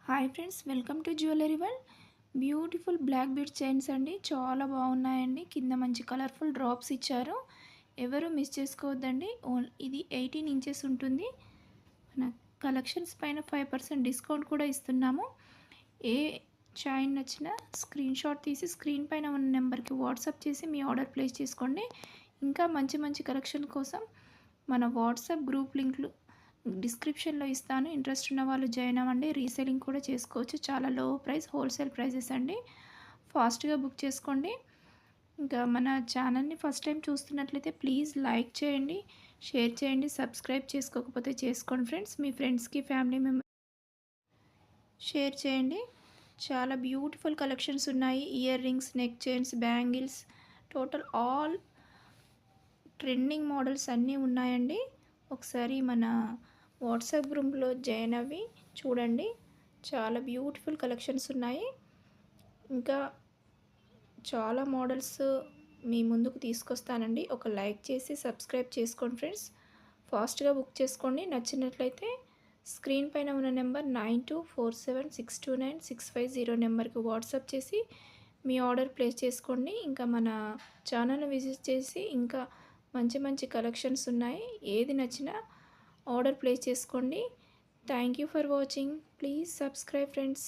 Hi friends, welcome to jewellery world. Beautiful black bead chains అండి, చాలా బాగున్నాయండి. కింద మంచి కలర్ఫుల్ డ్రాప్స్ ఇచ్చారు. ఎవరు మిస్ చేసుకోవద్దండి. ఇది 18 ఇంచెస్ ఉంటుంది. మన కలెక్షన్స్ పైన 5% డిస్కౌంట్ కూడా ఇస్తున్నాము. ఏ చైన్ నచ్చినా స్క్రీన్ షాట్ తీసి స్క్రీన్ పైన ఉన్న నెంబర్కి వాట్సాప్ చేసి మీ ఆర్డర్ ప్లేస్ చేసుకోండి. ఇంకా మంచి మంచి కలెక్షన్ కోసం మన వాట్సాప్ గ్రూప్ లింక్లు డిస్క్రిప్షన్లో ఇస్తాను. ఇంట్రెస్ట్ ఉన్న వాళ్ళు జాయిన్ అవ్వండి. రీసేలింగ్ కూడా చేసుకోవచ్చు. చాలా లో ప్రైస్, హోల్సేల్ ప్రైజెస్ అండి. ఫాస్ట్గా బుక్ చేసుకోండి. ఇంకా మన ఛానల్ని ఫస్ట్ టైం చూస్తున్నట్లయితే ప్లీజ్ లైక్ చేయండి, షేర్ చేయండి. సబ్స్క్రైబ్ చేసుకోకపోతే చేసుకోండి ఫ్రెండ్స్. మీ ఫ్రెండ్స్కి, ఫ్యామిలీ మెంబర్ షేర్ చేయండి. చాలా బ్యూటిఫుల్ కలెక్షన్స్ ఉన్నాయి. Ear rings, neck chains, bangles, total all trending models అన్నీ ఉన్నాయండి. ఒకసారి మన వాట్సాప్ గ్రూప్లో జాయిన్ అవ్వి చూడండి. చాలా బ్యూటిఫుల్ కలెక్షన్స్ ఉన్నాయి. ఇంకా చాలా మోడల్స్ మీ ముందుకు తీసుకొస్తానండి. ఒక లైక్ చేసి సబ్స్క్రైబ్ చేసుకోండి ఫ్రెండ్స్. ఫాస్ట్గా బుక్ చేసుకోండి. నచ్చినట్లయితే స్క్రీన్ పైన ఉన్న నెంబర్ 9247629650 నెంబర్కి వాట్సాప్ చేసి మీ ఆర్డర్ ప్లేస్ చేసుకోండి. ఇంకా మన ఛానల్ని విజిట్ చేసి ఇంకా మంచి మంచి కలెక్షన్స్ ఉన్నాయి. ఏది నచ్చినా ఆర్డర్ ప్లేస్ చేసుకోండి. Thank you for watching. Please subscribe friends.